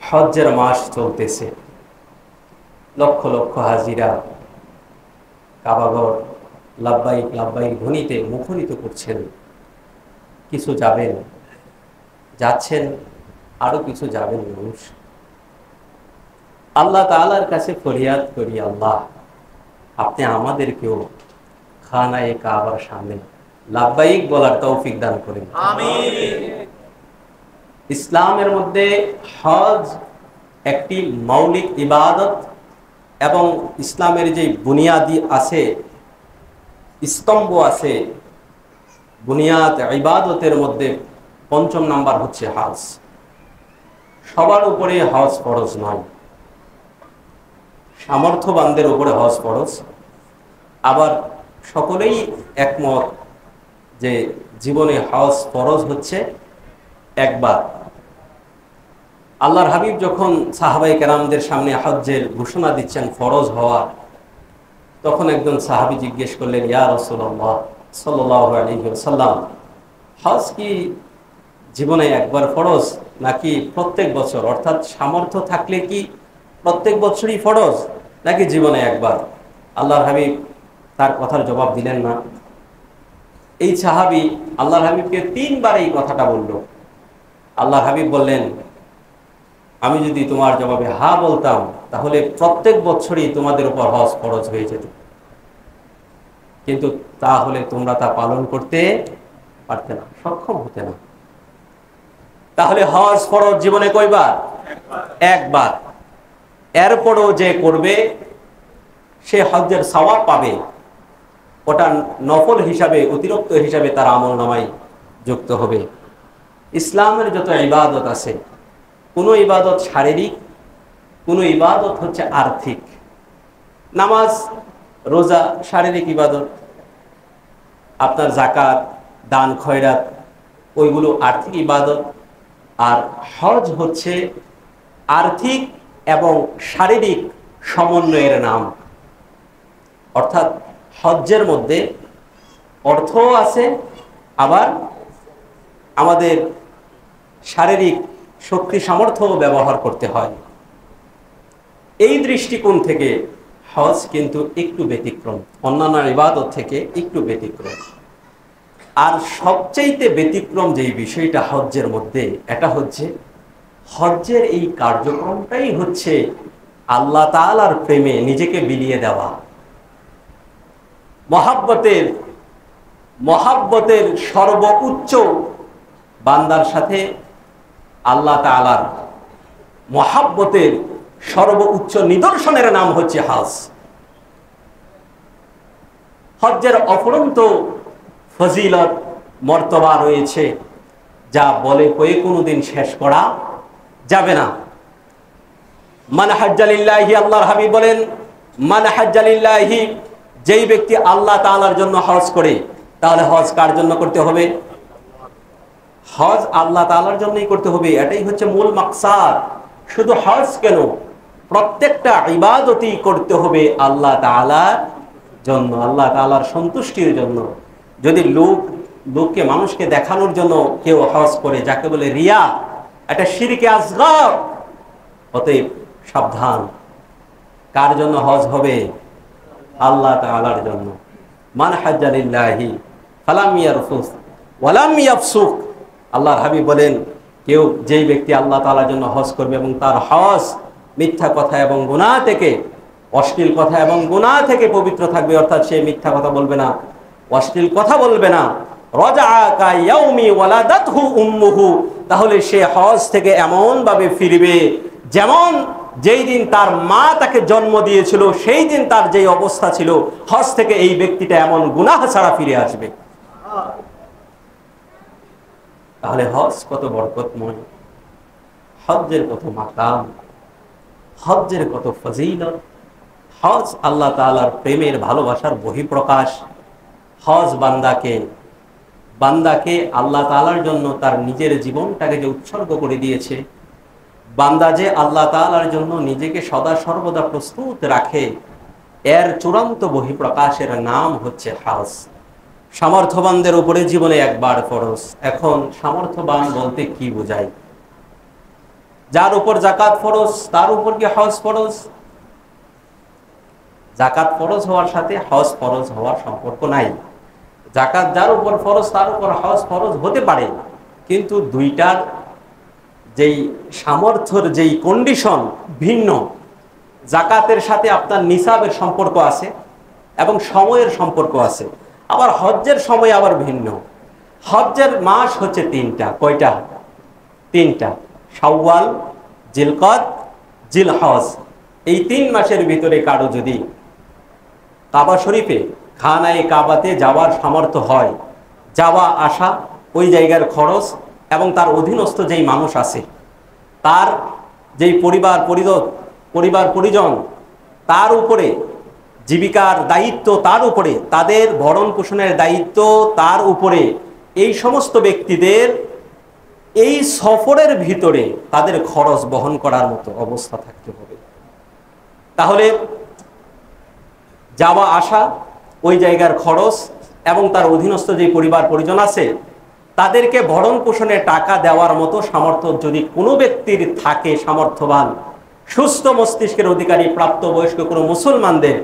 হজ্জের মাস চলতেছে, লক্ষ লক্ষ হাজিরা কাবাগর লাব্বাইক লাব্বাইক ধ্বনিতে মুখরিত করছেন। কিছু যাবেন, যাচ্ছেন, আরো কিছু যাবেন মানুষ। আল্লাহ তাআলার কাছে ফরিয়াদ করি, আল্লাহ আপনি আমাদেরকেও খানায়ে কাবার সামনে লাব্বাইক বলার তৌফিক দান করেন, আমিন। ইসলামের মধ্যে হজ একটি মৌলিক ইবাদত এবং ইসলামের যে বুনিয়াদি আছে, স্তম্ভ আছে, বুনিয়াদ ইবাদতের মধ্যে পঞ্চম নাম্বার হচ্ছে হজ। সবার উপরে হজ ফরজ নয়, সামর্থ্যবানদের উপরে হজ ফরজ। আবার সকলেই একমত যে জীবনে হজ ফরজ হচ্ছে একবার। আল্লাহর হাবিব যখন সাহাবায়ে কেরামদের সামনে হজ্জের ঘোষণা দিচ্ছেন ফরজ হওয়া, তখন একজন সাহাবী জিজ্ঞেস করলেন, ইয়া রাসূলুল্লাহ সাল্লাল্লাহু আলাইহি ওয়াসাল্লাম, হজ কি জীবনে একবার ফরজ নাকি প্রত্যেক বছর? অর্থাৎ সামর্থ্য থাকলে কি প্রত্যেক বছরই ফরজ নাকি জীবনে একবার? আল্লাহর হাবিব তার কথার জবাব দিলেন না। এই সাহাবী আল্লাহর হাবিবকে 3 বার এই কথাটা বলল। আল্লাহর হাবিব বললেন, আমি যদি তোমার জবাবে হা বলতাম তাহলে প্রত্যেক বছরই তোমাদের উপর হজ ফরজ হয়ে যেত, কিন্তু তাহলে তোমরা তা পালন করতে পারতে না, সক্ষম হতে না। তাহলে হজ ফরজ জীবনে কয়বার? একবার। এরপরও যে করবে সে হজ্জের সওয়াব পাবে, ওটা নফল হিসাবে, অতিরিক্ত হিসাবে তার আমলনামায় যুক্ত হবে। ইসলামের যত ইবাদত আছে, কোনো ইবাদত শারীরিক, কোনো ইবাদত হচ্ছে আর্থিক। নামাজ রোজা শারীরিক ইবাদত, আপনার যাকাত দান খয়রাত ওইগুলো আর্থিক ইবাদত। আর হজ হচ্ছে আর্থিক এবং শারীরিক সমন্বয়ের নাম। অর্থাৎ হজ্জের মধ্যে অর্থও আছে, আবার আমাদের শারীরিক শক্তি সামর্থ্যও ব্যবহার করতে হয়। এই দৃষ্টিকোণ থেকে হজ কিন্তু একটু ব্যতিক্রম, অন্যান্য ইবাদত থেকে একটু ব্যতিক্রম। আর সবচাইতে ব্যতিক্রম যেই বিষয়টা হজ্জের মধ্যে, এটা হচ্ছে হজ্জের এই কার্যক্রমটাই হচ্ছে আল্লাহ তাআলার প্রেমে নিজেকে বিলিয়ে দেওয়া। মহাব্বতের সর্বোচ্চ বান্দার সাথে আল্লাহ তাআলার মহাব্বতের সর্বোচ্চ নিদর্শনের নাম হচ্ছে হজ। হজ্জের অফুরন্ত ফজিলত মর্তবা রয়েছে, যা বলে কয়ে কোনোদিন শেষ করা যাবে না। মান হাজ্জা লিল্লাহি, আল্লাহর হাবিব বলেন, মান হাজ্জা লিল্লাহি, যেই ব্যক্তি আল্লাহ তাআলার জন্য হজ করে, তাহলে হজ কার জন্য করতে হবে? হজ আল্লাহ তাআলার জন্যই করতে হবে, এটাই হচ্ছে মূল মাকসাদ। শুধু হজ কেন, প্রত্যেকটা ইবাদতই করতে হবে আল্লাহ তাআলার জন্য, আল্লাহ তাআলার সন্তুষ্টির জন্য। যদি লোককে মানুষকে দেখানোর জন্য কেউ হজ করে, যাকে বলে রিয়া, এটা শিরকে আসগর। অতএব সাবধান, কার জন্য হজ হবে? আল্লাহ তাআলার জন্য। মান হাজ্জা লিল্লাহি ফালাম ইয়ারফুস ওয়ালাম ইয়াফসুক, আল্লাহর হাবিব বলেন, কেউ যেই ব্যক্তি আল্লাহ তাআলার জন্য হজ করবে এবং তার হজ মিথ্যা কথা এবং গুনাহ থেকে, অশ্লীল কথা এবং গুনাহ থেকে পবিত্র থাকবে, অর্থাৎ সে মিথ্যা কথা বলবে না, অশ্লীল কথা বলবে না, রাজআ কা ইয়াউমি ওয়ালাদাতহু উম্মুহু, তাহলে সে হজ থেকে এমন ভাবে ফিরবে যেমন যেই দিন তার মা তাকে জন্ম দিয়েছিল সেই দিন তার যেই অবস্থা ছিল, হজ থেকে এই ব্যক্তিটা এমন গুনাহ ছাড়া ফিরে আসবে। তাহলে হজ কত বরকতময়, হজ্জের কত মাকাম, হজ্জের কত ফজিলত। হজ আল্লাহ তাআলার প্রেমের ভালোবাসার বহিঃপ্রকাশ। হজ বান্দাকে আল্লাহ তাআলার জন্য তার নিজের জীবনটাকে যে উৎসর্গ করে দিয়েছে, বান্দা যে আল্লাহ তাআলার জন্য নিজেকে সদা সর্বদা প্রস্তুত রাখে, এর চূড়ান্ত বহিঃপ্রকাশের নাম হচ্ছে হজ। সামর্থ্যবানদের উপরে জীবনে একবার ফরজ। এখন সামর্থ্যবান বলতে কি বোঝায়? যার উপর যাকাত ফরজ তার উপর কি হজ ফরজ? যাকাত ফরজ হওয়ার সাথে হজ ফরজ হওয়ার সম্পর্ক নাই। যাকাত যার উপর ফরজ তার উপর হজ ফরজ হতে পারে, কিন্তু দুইটার যেই সামর্থ্যের যেই কন্ডিশন ভিন্ন। যাকাতের সাথে আপনার নিসাবের সম্পর্ক আছে এবং সময়ের সম্পর্ক আছে, আবার হজ্জের সময় আবার ভিন্ন। হজ্জের মাস হচ্ছে তিনটা। কয়টা? তিনটা। শাওয়াল, জিলকদ, জিলহজ। এই 3 মাসের ভিতরে কারো যদি কাবা শরীফে খানায়ে কাবাতে যাওয়ার সামর্থ্য হয়, যাওয়া আসা, ওই জায়গার খরচ এবং তার অধীনস্থ যেই মানুষ আছে, তার যেই পরিবার পরিজন, তার উপরে জীবিকার দায়িত্ব, তার উপরে তাদের ভরণ পোষণের দায়িত্ব, তার উপরে এই সমস্ত ব্যক্তিদের এই সফরের ভিতরে তাদের খরচ বহন করার মতো অবস্থা থাকতে হবে। তাহলে যাওয়া আসা, ওই জায়গার খরচ এবং তার অধীনস্থ যে পরিবার পরিজন আছে তাদেরকে ভরণ পোষণের টাকা দেওয়ার মতো সামর্থ্য যদি কোনো ব্যক্তির থাকে, সামর্থ্যবান সুস্থ মস্তিষ্কের অধিকারী প্রাপ্তবয়স্ক কোনো মুসলমানদের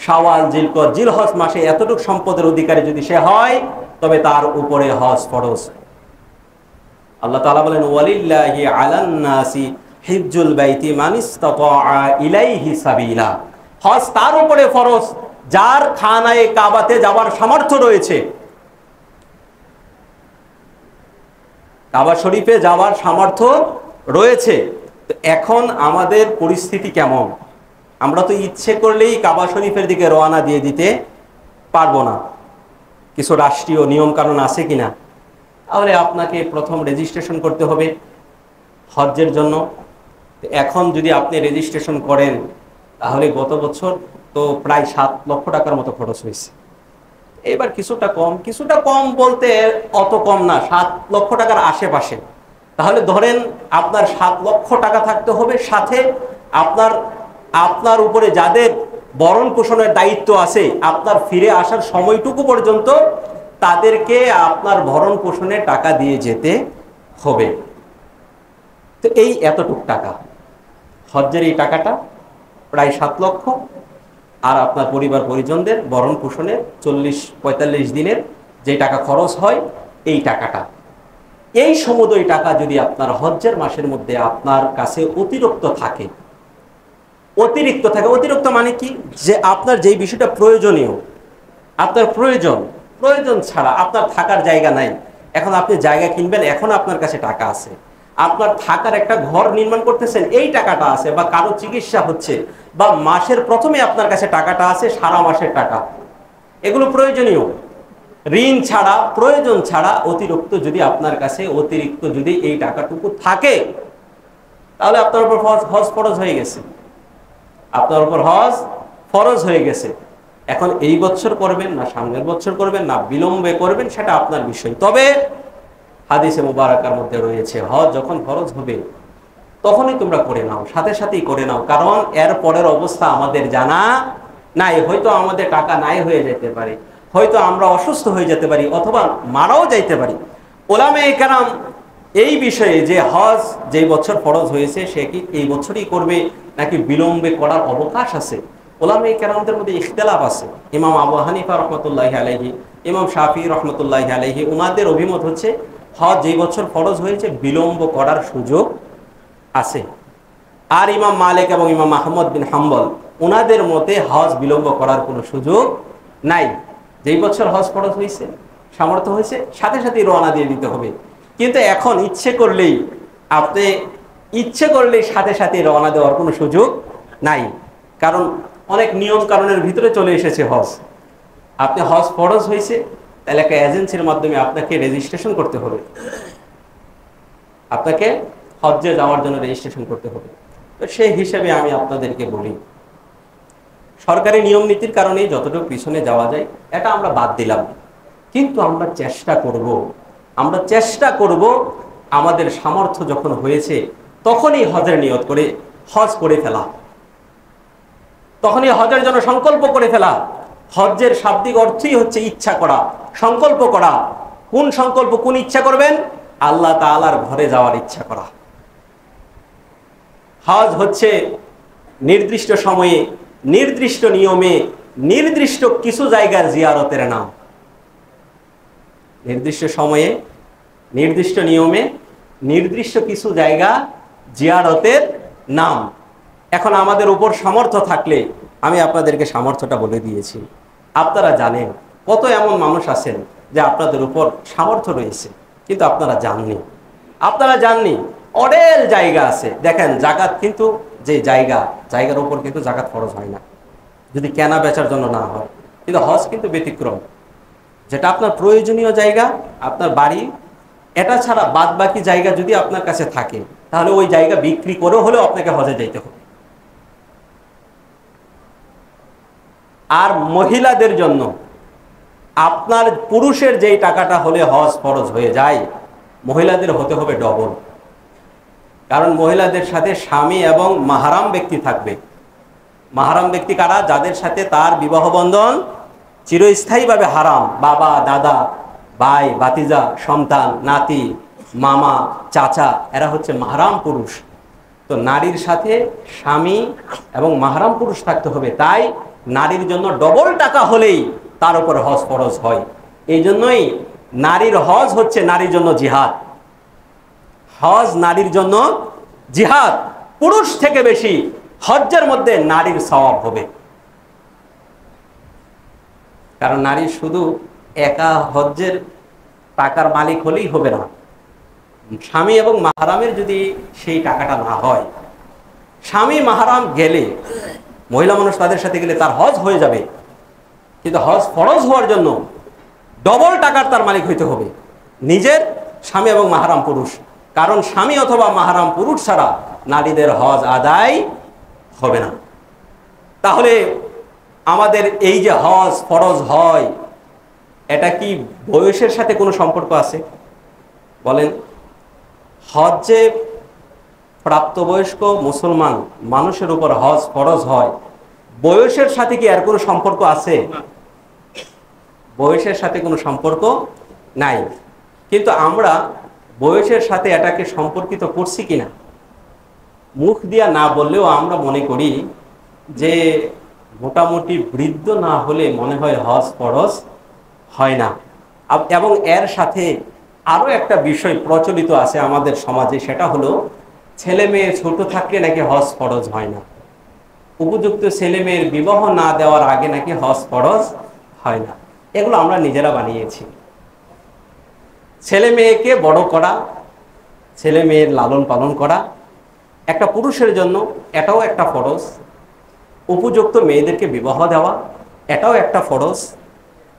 শাওয়াল, জিলকদ, জিলহজ মাসে এতটুকু সম্পদের অধিকারী যদি সে হয়, তবে তার উপরে হজ ফরজ। আল্লাহ তাআলা বলেন, ওয়ালিল্লাহি আলান নাসি হিজ্জুল বাইতি মান ইসতাতা ইলাইহি সাবিলা। হজ তার উপরে ফরজ যার খানায়ে কাবাতে যাওয়ার সামর্থ্য রয়েছে, কাবা শরীফে যাওয়ার সামর্থ্য রয়েছে। তো এখন আমাদের পরিস্থিতি কেমন? আমরা তো ইচ্ছে করলেই কাবা শরীফের দিকে রওনা দিয়ে দিতে পারবো না। কিছু রাষ্ট্রীয় নিয়ম কানুন আছে কিনা? তাহলে আপনাকে প্রথম রেজিস্ট্রেশন করতে হবে হজ্জের জন্য। এখন যদি আপনি রেজিস্ট্রেশন করেন, তাহলে গত বছর তো প্রায় 7 লক্ষ টাকার মতো খরচ হয়েছে। এবার কিছুটা কম বলতে অত কম না, 7 লক্ষ টাকার আশেপাশে। তাহলে ধরেন আপনার 7 লক্ষ টাকা থাকতে হবে, সাথে আপনার উপরে যাদের ভরণ পোষণের দায়িত্ব আছে, আপনার ফিরে আসার সময়টুকু পর্যন্ত তাদেরকে আপনার ভরণ পোষণের টাকা দিয়ে যেতে হবে। তো এই এতটুক টাকা, হজ্জের এই টাকাটা প্রায় 7 লক্ষ, আর আপনার পরিবার পরিজনদের ভরণ পোষণে 40-45 দিনের যে টাকা খরচ হয়, এই টাকাটা, এই সমুদয় টাকা যদি আপনার হজ্জের মাসের মধ্যে আপনার কাছে অতিরিক্ত থাকে অতিরিক্ত মানে কি? যে আপনার যেই বিষয়টা প্রয়োজনীয়, আপনার প্রয়োজন ছাড়া আপনার থাকার জায়গা নাই, এখন আপনি জায়গা কিনবেন, এখন আপনার কাছে টাকা আছে, আপনার থাকার একটা ঘর নির্মাণ করতেছেন, এই টাকাটা আছে, বা কারো চিকিৎসা হচ্ছে, বা মাসের প্রথমে আপনার কাছে টাকাটা আছে, সারা মাসের টাকা, এগুলো প্রয়োজনীয়। ঋণ ছাড়া, প্রয়োজন ছাড়া অতিরিক্ত যদি এই টাকাটুকু থাকে, তাহলে আপনার উপর হজ ফরজ হয়ে গেছে। এখন এই বছর করবেন না সামনের বছর করবেন না বিলম্বে করবেন, সেটা আপনার বিষয়। তবে হাদিসে মুবারাকার মধ্যে রয়েছে, হজ যখন ফরজ হবে তখনই তোমরা করে নাও, সাথে সাথেই করে নাও, কারণ এর পরের অবস্থা আমাদের জানা নাই। হয়তো আমাদের টাকা নাই হয়ে যেতে পারে, হয়তো আমরা অসুস্থ হয়ে যেতে পারি, অথবা মারাও যাইতে পারি। ওলামায়ে কেরাম এই বিষয়ে যে হজ যেই বছর ফরজ হয়েছে সে কি এই বছরই করবে নাকি বিলম্বে করার অবকাশ আছে, ওলামায়ে কেরামদের মধ্যে ইখতিলাফ আছে। ইমাম আবু হানিফা রহমতুল্লাহি আলাইহি, ইমাম শাফি রহমতুল্লাহি আলাইহি, ওনাদের অভিমত হচ্ছে হজ যেই বছর ফরজ হয়েছে বিলম্ব করার সুযোগ আছে। আর ইমাম মালিক এবং ইমাম আহমদ বিন হাম্বল, ওনাদের মতে হজ বিলম্ব করার কোনো সুযোগ নাই। যেই বছর হজ ফরজ হয়েছে, সামর্থ্য হয়েছে, সাথে সাথেই রওনা দিয়ে দিতে হবে। কিন্তু এখন ইচ্ছে করলেই সাথে সাথে রওনা দেওয়ার কোনো সুযোগ নাই, কারণ অনেক নিয়ম কানুনের ভিতরে চলে এসেছে হজ। আপনি হজ ফরজ হয়েছে, তাহলে একটা এজেন্সির মাধ্যমে আপনাকে রেজিস্ট্রেশন করতে হবে, আপনাকে হজ্জে যাওয়ার জন্য রেজিস্ট্রেশন করতে হবে। তো সেই হিসেবে আমি আপনাদেরকে বলি, সরকারি নিয়ম নীতির কারণে যতটুকু পিছনে যাওয়া যায় এটা আমরা বাদ দিলাম, কিন্তু আমরা চেষ্টা করব আমাদের সামর্থ্য যখন হয়েছে তখনই হজের নিয়ত করে হজ করে ফেলা, তখনই হজের জন্য সংকল্প করে ফেলা। হজ্জের শাব্দিক অর্থই হচ্ছে ইচ্ছা করা, সংকল্প করা। কোন সংকল্প, কোন ইচ্ছা করবেন? আল্লাহ তাআলার ঘরে যাওয়ার ইচ্ছা করা। হজ হচ্ছে নির্দিষ্ট সময়ে, নির্দিষ্ট নিয়মে, নির্দিষ্ট কিছু জায়গার জিয়ারতের নাম। নির্দিষ্ট সময়ে, নির্দিষ্ট নিয়মে, নির্দিষ্ট কিছু জায়গা জিয়ারতের নাম। এখন আমাদের উপর সামর্থ্য থাকলে, আমি আপনাদেরকে সামর্থ্যটা বলে দিয়েছি, আপনারা জানেন কত এমন মানুষ আছেন যে আপনাদের উপর সামর্থ্য রয়েছে কিন্তু আপনারা জাননি। আপনারা জাননি অনেক জায়গা আছে, দেখেন জাকাত কিন্তু যে জায়গার উপর কিন্তু জাকাত ফরজ হয় না যদি কেনা বেচার জন্য না হয়, কিন্তু হজ কিন্তু ব্যতিক্রম। যেটা আপনার প্রয়োজনীয় জায়গা, আপনার বাড়ি, এটা ছাড়া বাদ বাকি জায়গা যদি আপনার কাছে থাকে তাহলে ওই জায়গা বিক্রি করেও হলেও আপনাকে হজে যাইতে হবে। আর মহিলাদের জন্য আপনার পুরুষের যেই টাকাটা হলে হজ ফরজ হয়ে যায়, মহিলাদের হতে হবে ডবল। কারণ মহিলাদের সাথে স্বামী এবং মাহারাম ব্যক্তি থাকবে। মাহারাম ব্যক্তি কারা? যাদের সাথে তার বিবাহ বন্ধন চিরস্থায়ীভাবে হারাম। বাবা, দাদা, ভাই, ভাতিজা, সন্তান, নাতি, মামা, চাচা, এরা হচ্ছে মাহারাম পুরুষ। তো নারীর সাথে স্বামী এবং মাহারাম পুরুষ থাকতে হবে। তাই নারীর জন্য ডবল টাকা হলেই তার উপর হজ ফরজ হয়। এই জন্যই নারীর হজ হচ্ছে নারীর জন্য জিহাদ। হজ নারীর জন্য জিহাদ। পুরুষ থেকে বেশি হজ্জের মধ্যে নারীর সওয়াব হবে। কারণ নারী শুধু একা হজ্জের টাকার মালিক হলেই হবে না, স্বামী এবং মাহারামের যদি সেই টাকাটা না হয়, স্বামী মাহারাম গেলে, মহিলা মানুষ তাদের সাথে গেলে তার হজ হয়ে যাবে, কিন্তু হজ ফরজ হওয়ার জন্য ডবল টাকার তার মালিক হইতে হবে, নিজের, স্বামী এবং মাহারাম পুরুষ। কারণ স্বামী অথবা মাহারাম পুরুষ ছাড়া নারীদের হজ আদায় হবে না। তাহলে আমাদের এই যে হজ ফরজ হয়, এটা কি বয়সের সাথে কোনো সম্পর্ক আছে? বলেন। হজ্জে প্রাপ্তবয়স্ক মুসলমান মানুষের উপর হজ ফরজ হয়, বয়সের সাথে কি আর কোনো সম্পর্ক আছে? বয়সের সাথে কোনো সম্পর্ক নাই। কিন্তু আমরা বয়সের সাথে এটাকে সম্পর্কিত করছি কিনা মুখ দিয়া না বললেও আমরা মনে করি যে মোটামুটি বৃদ্ধ না হলে মনে হয় হজ ফরজ হয় না। এবং এর সাথে আরো একটা বিষয় প্রচলিত আছে আমাদের সমাজে, সেটা হলো ছেলে মেয়ে ছোট থাকলে নাকি হজ ফরজ হয় না, উপযুক্ত ছেলে মেয়ের বিবাহ না দেওয়ার আগে নাকি হজ ফরজ হয় না। এগুলো আমরা নিজেরা বানিয়েছি। ছেলে মেয়েকে বড় করা, ছেলে মেয়ের লালন পালন করা একটা পুরুষের জন্য এটাও একটা ফরজ। উপযুক্ত মেয়েদেরকে বিবাহ দেওয়া এটাও একটা ফরজ।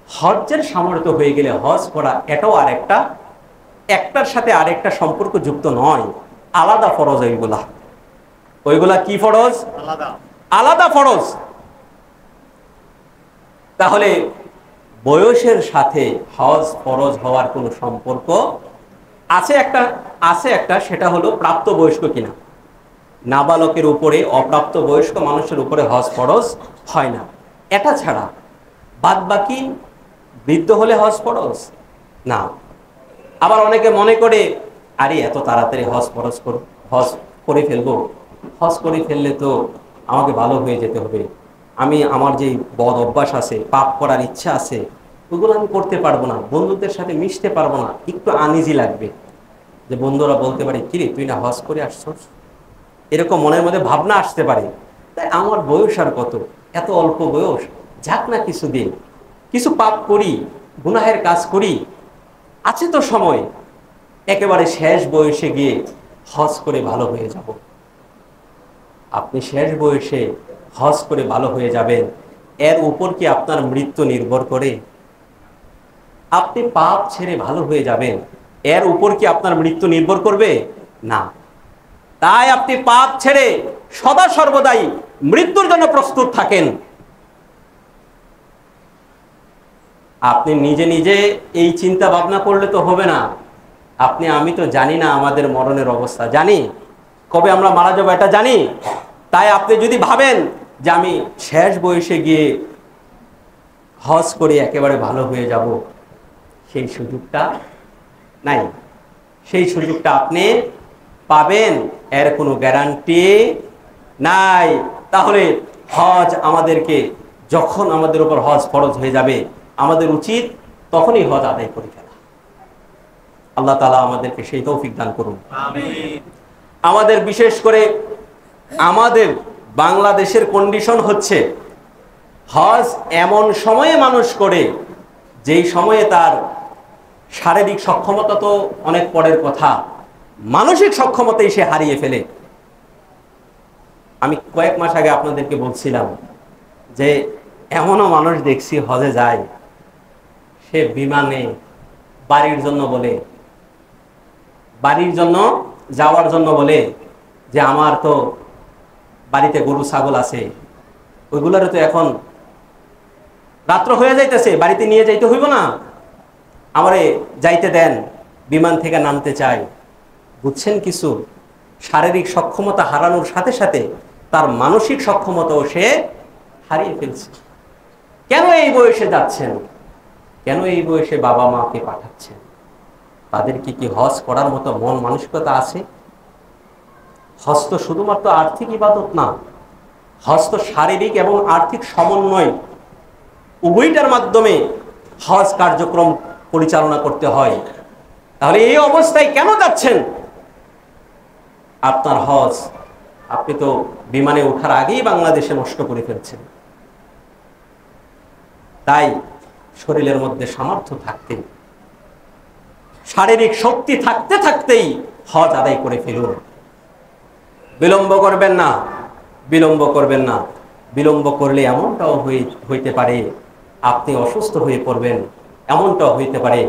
হজ্জের সামর্থ্য হয়ে গেলে হজ করা এটাও আরেকটা, একটার সাথে আরেকটা সম্পর্ক যুক্ত নয়, আলাদা ফরজ। ওইগুলা কি ফরজ? আলাদা ফরজ। তাহলে বয়সের সাথে হজ ফরজ হওয়ার কোনো সম্পর্ক আছে? একটা, সেটা হলো প্রাপ্তবয়স্ক কিনা। নাবালকের উপরে, অপ্রাপ্ত বয়স্ক মানুষের উপরে হজ ফরজ হয় না। এটা ছাড়া বাদ বাকি বৃদ্ধ হলে হজ ফরজ না। আবার অনেকে মনে করে, আরে এত তাড়াতাড়ি হজ করে ফেলবো, হজ করে ফেললে তো আমাকে ভালো হয়ে যেতে হবে, আমার যে বদ অভ্যাস আছে, পাপ করার ইচ্ছা আছে, ওগুলো আমি করতে পারবো না, বন্ধুদের সাথে মিশতে পারবো না, একটু আনইজি লাগবে। যে বন্ধুরা বলতে পারে, কিরে তুই না হজ করে আসছস, এরকম মনের মধ্যে ভাবনা আসতে পারে। তাই আমার বয়স আর কত, এত অল্প বয়স, যাক না কিছুদিন কিছু পাপ করি, গুনাহের কাজ করি, আছে তো সময়, একেবারে শেষ বয়সে গিয়ে হজ করে ভালো হয়ে যাব। আপনি শেষ বয়সে হজ করে ভালো হয়ে যাবেন, এর উপর কি আপনার মৃত্যু নির্ভর করে? আপনি পাপ ছেড়ে ভালো হয়ে যাবেন, এর উপর কি আপনার মৃত্যু নির্ভর করবে? না। তাই আপনি পাপ ছেড়ে সদা সর্বদাই মৃত্যুর জন্য প্রস্তুত থাকেন। আপনি নিজে নিজে এই চিন্তা ভাবনা করলে তো হবে না। আমি তো জানি না আমাদের মরণের অবস্থা, জানি কবে আমরা মারা যাবো এটা জানি। তাই আপনি যদি ভাবেন যে আমি শেষ বয়সে গিয়ে হজ করে একেবারে ভালো হয়ে যাব, সেই সুযোগটা নাই। সেই সুযোগটা আপনি পাবেন এর কোনো গ্যারান্টি নাই। তাহলে হজ আমাদেরকে, যখন আমাদের উপর হজ ফরজ হয়ে যাবে, আমাদের উচিত তখনই হজ আদায় করে ফেলা। আল্লাহ তাআলা আমাদেরকে সেই তৌফিক দান করুন। আমিন। আমাদের বিশেষ করে আমাদের বাংলাদেশের কন্ডিশন হচ্ছে, হজ এমন সময়ে মানুষ করে যেই সময়ে তার শারীরিক সক্ষমতা তো অনেক পরের কথা, মানসিক সক্ষমতাই সে হারিয়ে ফেলে। আমি কয়েক মাস আগে আপনাদেরকে বলছিলাম যে এমনও মানুষ দেখছি হজে যায়, সে বিমানে বাড়ির জন্য বলে, বাড়ির জন্য যাওয়ার জন্য বলে যে আমার তো বাড়িতে গরু ছাগল আছে, ওইগুলোর তো এখন রাত্র হয়ে যাইতেছে, বাড়িতে নিয়ে যাইতে হইব না, আমারে যাইতে দেন, বিমান থেকে নামতে চাই। বুঝছেন কিছু? শারীরিক সক্ষমতা হারানোর সাথে সাথে তার মানসিক সক্ষমতাও সে হারিয়ে ফেলছে। কেন এই বয়সে যাচ্ছেন? কেন এই বয়সে বাবা মাকে পাঠাচ্ছেন? তাদের কি হজ করার মতো মন মানসিকতা আছে? হজ তো শুধুমাত্র আর্থিক ইবাদত না, হজ তো শারীরিক এবং আর্থিক সমন্বয়, উভয়টার মাধ্যমে হজ কার্যক্রম পরিচালনা করতে হয়। তাহলে এই অবস্থায় কেন যাচ্ছেন? আপনার হজ আপনি তো বিমানে ওঠার আগেই বাংলাদেশে নষ্ট করে ফেলছেন। তাই শরীরের মধ্যে সামর্থ্য থাকতে, শারীরিক শক্তি থাকতে থাকতেই হজ আদায় করে ফেলুন। বিলম্ব করবেন না, বিলম্ব করবেন না। বিলম্ব করলে এমনটাও হইতে পারে আপনি অসুস্থ হয়ে পড়বেন, এমনটাও হইতে পারে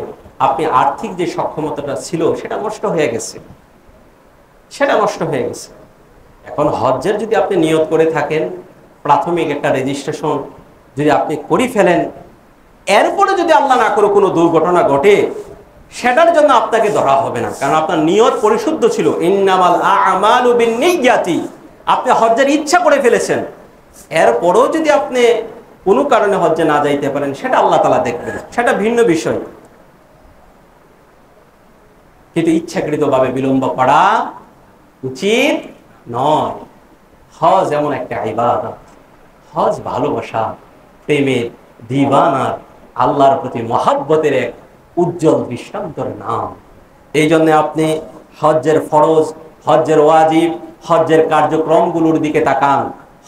আপনি আর্থিক যে সক্ষমতাটা ছিল সেটা নষ্ট হয়ে গেছে, সেটা নষ্ট হয়ে গেছে। এখন হজ্জের যদি আপনি নিয়ত করে থাকেন, প্রাথমিক একটা রেজিস্ট্রেশন যদি আপনি করে ফেলেন, এরপরে যদি আল্লাহ না করে কোনো দুর্ঘটনা ঘটে, সেটার জন্য আপনাকে ধরা হবে না, কারণ আপনার নিয়ত পরিশুদ্ধ ছিল। ইন্নামাল আ'মালু বিন্নিয়াতি, আপনি হজ্জের ইচ্ছা করে ফেলেছেন, এরপরেও যদি আপনি কোনো কারণে হজ্জে না যাইতে পারেন, সেটা আল্লাহ তাআলা দেখবেন, সেটা ভিন্ন বিষয়। কিন্তু ইচ্ছাকৃতভাবে বিলম্ব করা উচিত নয়। হজ এমন একটা ইবাদত, হজ ভালোবাসা, প্রেমের, দিওয়ানার, আল্লাহর প্রতি মহাব্বতের এক উজ্জ্বল দৃষ্টান্তর নাম। এই জন্য আপনি হজ্জের ফরজ, হজ্জের ওয়াজিব, হজ্জের কার্যক্রমগুলোর দিকে তাকান।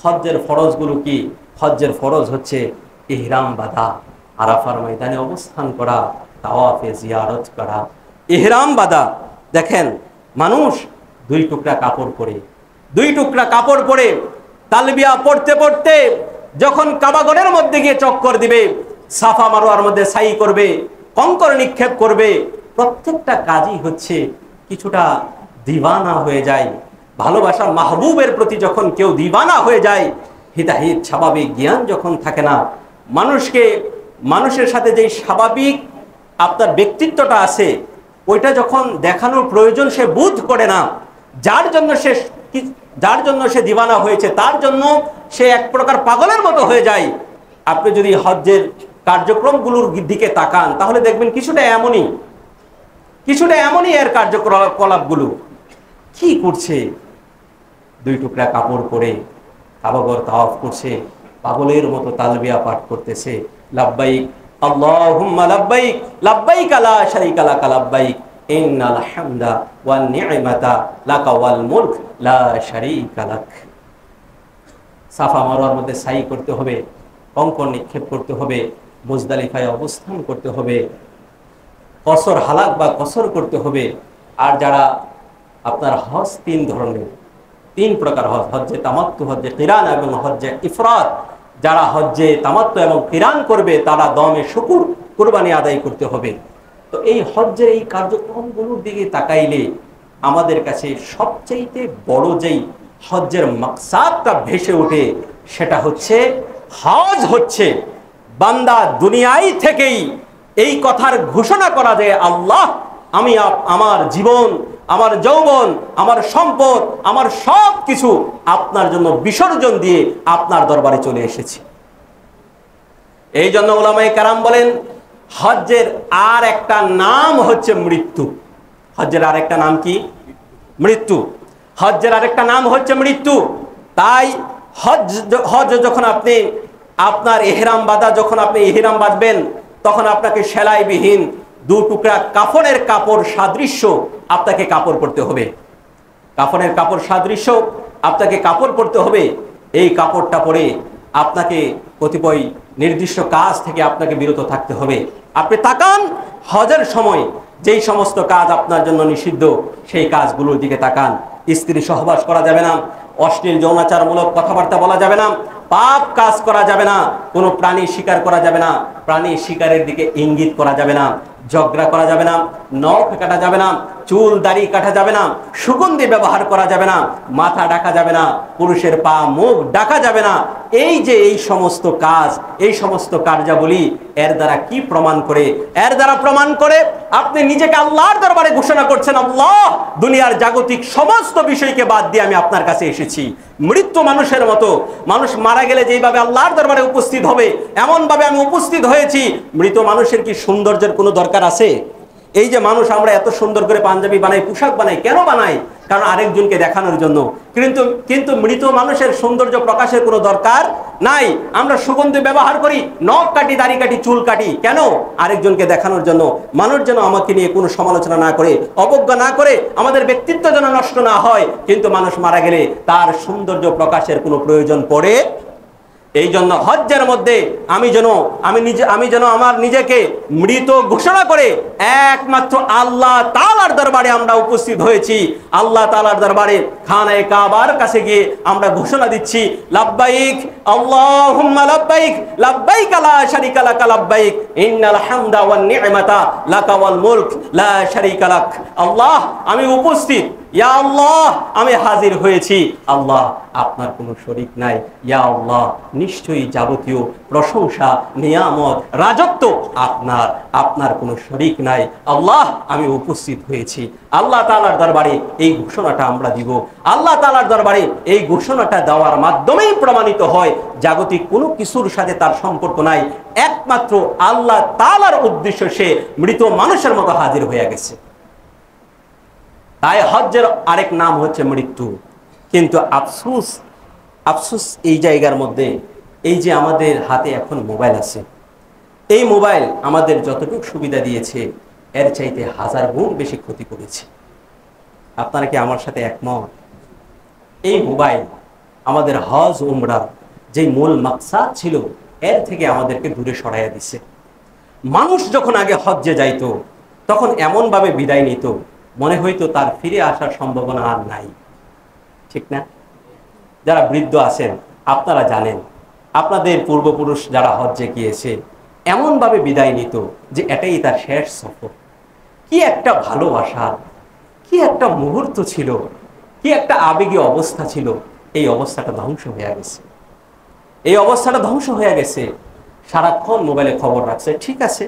হজ্জের ফরজগুলো কি? হজ্জের ফরজ হচ্ছে ইহরাম বাঁধা, আরাফার ময়দানে অবস্থান করা, তাওয়াফে জিয়ারত করা, ইহরাম বাঁধা। দেখেন, মানুষ দুই টুকরা কাপড় পরে তালবিয়া পড়তে পড়তে যখন কাবাগরের মধ্যে গিয়ে চক্কর দিবে, সাফা মারোয়ার মধ্যে সাই করবে, কঙ্কর নিক্ষেপ করবে, প্রত্যেকটা কাজই হচ্ছে কিছুটা দিওয়ানা হয়ে যায়। ভালোবাসার মাহবুবের প্রতি যখন কেউ দিওয়ানা হয়ে যায়, হিতাহিত স্বাভাবিক জ্ঞান যখন থাকে না, মানুষের সাথে যেই স্বাভাবিক আপনার ব্যক্তিত্বটা আছে, ওইটা যখন দেখানোর প্রয়োজন সে বোধ করে না, যার জন্য সে দিওয়ানা হয়েছে, তার জন্য সে এক প্রকার পাগলের মতো হয়ে যায়। আপনি যদি হজ্জের কার্যক্রমগুলোর দিকে তাকান, তাহলে দেখবেন কিছুটা এমনই এর কার্যকলাপগুলো। কি করছে? দুই টুকরা কাপড় পরে কাবাগর তাওয়াফ করছে, পাগলের মতো তালবিয়া পাঠ করতেছে, লাব্বাইক আল্লাহুম্মা লাব্বাইক, লাব্বাইক লা শারীকা লাকা লাব্বাইক, ইন্নাল হামদা ওয়ান নি'মাতা লাকা ওয়াল মুলক লা শারীকা লাক। সাফা মারওয়ার মধ্যে সাই করতে হবে, কঙ্কর নিক্ষেপ করতে হবে, মুজদালিফায় অবস্থান করতে হবে, কসর হালাক বা কসর করতে হবে। আর যারা আপনার হজ তিন প্রকার হজ, হজ্জে তামাত্তু, হজ্জে কিরান এবং হজ্জে ইফরাদ। যারা হজ্জে তামাত্তু এবং কিরান করবে, তারা দমে শুকুর, কুরবানি আদায় করতে হবে। তো এই হজ্জের এই কার্যক্রমগুলোর দিকে তাকাইলে আমাদের কাছে সবচেয়ে বড় যেই হজ্জের মাকসাদটা ভেসে ওঠে, সেটা হচ্ছে হজ হচ্ছে বান্দা দুনিয়ায় থেকেই এই কথার ঘোষণা করা যে আল্লাহ, আমি আমার জীবন, আমার যৌবন, আমার সম্পদ, আমার সব কিছু আপনার জন্য বিসর্জন দিয়ে আপনার দরবারে চলে এসেছি। এই জন্য উলামায়ে কেরাম বলেন, হজ্জের আর একটা নাম হচ্ছে মৃত্যু। হজ্জের আর একটা নাম কি? মৃত্যু। হজ্জের আরেকটা নাম হচ্ছে মৃত্যু। তাই হজ যখন আপনি আপনার ইহরাম বাঁধা, যখন আপনি ইহরাম বাঁধবেন, তখন আপনাকে সেলাইবিহীন 2 টুকরা কাফনের কাপড় সাদৃশ্য আপনাকে কাপড় পরতে হবে। কাফনের কাপড় সাদৃশ্য আপনাকে কাপড় পরতে হবে। এই কাপড়টা পরে আপনাকে কতিপয় নির্দিষ্ট কাজ থেকে আপনাকে বিরত থাকতে হবে। আপনি তাকান হজের সময় যেই সমস্ত কাজ আপনার জন্য নিষিদ্ধ, সেই কাজগুলোর দিকে তাকান। স্ত্রী সহবাস করা যাবে না, অশ্লীল যৌনাচারমূলক কথাবার্তা বলা যাবে না, পাপ কাজ করা যাবে না, কোনো প্রাণী শিকার করা যাবে না, প্রাণী শিকারের দিকে ইঙ্গিত করা যাবে না, ঝগড়া করা যাবে না, নখ কাটা যাবে না, চুল দাড়ি কাটা যাবে না, সুগন্ধি ব্যবহার করা যাবে না, মাথা ঢাকা যাবে না, পুরুষের পা মুখ ঢাকা যাবে না। এই যে এই সমস্ত কাজ, এই সমস্ত কার্যাবলী এর দ্বারা কি প্রমাণ করে? এর দ্বারা প্রমাণ করে আপনি নিজেকে আল্লাহর দরবারে ঘোষণা করছেন, আল্লাহ, দুনিয়ার জাগতিক সমস্ত বিষয়কে বাদ দিয়ে আমি আপনার কাছে এসেছি। মৃত্যু মানুষের মতো, মানুষ মারা গেলে যেইভাবে আল্লাহর দরবারে উপস্থিত হবে, এমন ভাবে আমি উপস্থিত হয়েছি। মৃত মানুষের কি সৌন্দর্যের কোনো দরকার আছে? এই যে মানুষ আমরা এত সুন্দর করে পাঞ্জাবি বানাই, পোশাক বানাই, কেন বানাই? কারণ আরেকজনকে দেখানোর জন্য। কিন্তু মৃত মানুষের সৌন্দর্য প্রকাশের কোনো দরকার নাই। আমরা সুগন্ধি ব্যবহার করি, নখ কাটি, দাড়ি কাটি, চুল কাটি, কেন? আরেকজনকে দেখানোর জন্য। মানুষ যেন আমাকে নিয়ে কোনো সমালোচনা না করে, অবজ্ঞা না করে, আমাদের ব্যক্তিত্ব যেন নষ্ট না হয়। কিন্তু মানুষ মারা গেলে তার সৌন্দর্য প্রকাশের কোনো প্রয়োজন পড়ে। এই জন্য হজ্জের মধ্যে আমি যেন আমার নিজেকে মৃত ঘোষণা করে একমাত্র আল্লাহ তাআলার দরবারে আমরা উপস্থিত হয়েছি। আল্লাহ তাআলার দরবারে খানায়ে কাবার কাছে গিয়ে আমরা ঘোষণা দিচ্ছি, লাব্বাইক আল্লাহুম্মা লাব্বাইক, লাব্বাইক লা শারীকা লাক লাব্বাইক, ইন্নাল হামদা ওয়ান নি'মাতা লাকা ওয়াল মুলক লা শারীকা লাক। আল্লাহ, আমি উপস্থিত, ইয়া আল্লাহ, আমি হাজির হয়েছি। আল্লাহ, আপনার কোনো শরীক নাই। ইয়া আল্লাহ, নিশ্চয়ই যাবতীয় প্রশংসা, নিয়ামত, রাজত্ব আপনার কোনো শরীক নাই। আল্লাহ, আমি উপস্থিত হয়েছি। আল্লাহ তাআলার দরবারে এই ঘোষণাটা আমরা দিব। আল্লাহ তাআলার দরবারে এই ঘোষণাটা দেওয়ার মাধ্যমেই প্রমাণিত হয় জাগতিক কোনো কিছুর সাথে তার সম্পর্ক নাই, একমাত্র আল্লাহ তাআলার উদ্দেশ্য সে মৃত মানুষের মতো হাজির হয়ে গেছে। তাই হজ্জের আরেক নাম হচ্ছে মৃত্যু। কিন্তু আফসোস এই জায়গার মধ্যে, এই যে আমাদের হাতে এখন মোবাইল আছে, এই মোবাইল আমাদের যতটুকু সুবিধা দিয়েছে এর চাইতে 1000 গুণ বেশি ক্ষতি করেছে। আপনারা কি আমার সাথে একমত? এই মোবাইল আমাদের হজ উমরার যে মূল মাকসাদ ছিল এর থেকে আমাদেরকে দূরে সরাইয়া দিছে। মানুষ যখন আগে হজ্জে যাইতো তখন এমনভাবে বিদায় নিত, মনে হইতো তার ফিরে আসার সম্ভাবনা আর নাই, ঠিক না? যারা বৃদ্ধ আছেন আপনারা জানেন, আপনাদের পূর্বপুরুষ যারা হজ্জে গিয়েছে এমনভাবে বিদায় নিত যে এটাই তার শেষ সফর। কি একটা ভালোবাসা, কি একটা মুহূর্ত ছিল, কি একটা আবেগী অবস্থা ছিল। এই অবস্থাটা ধ্বংস হয়ে গেছে। এই অবস্থাটা ধ্বংস হয়ে গেছে। সারাক্ষণ মোবাইলে খবর রাখছে, ঠিক আছে,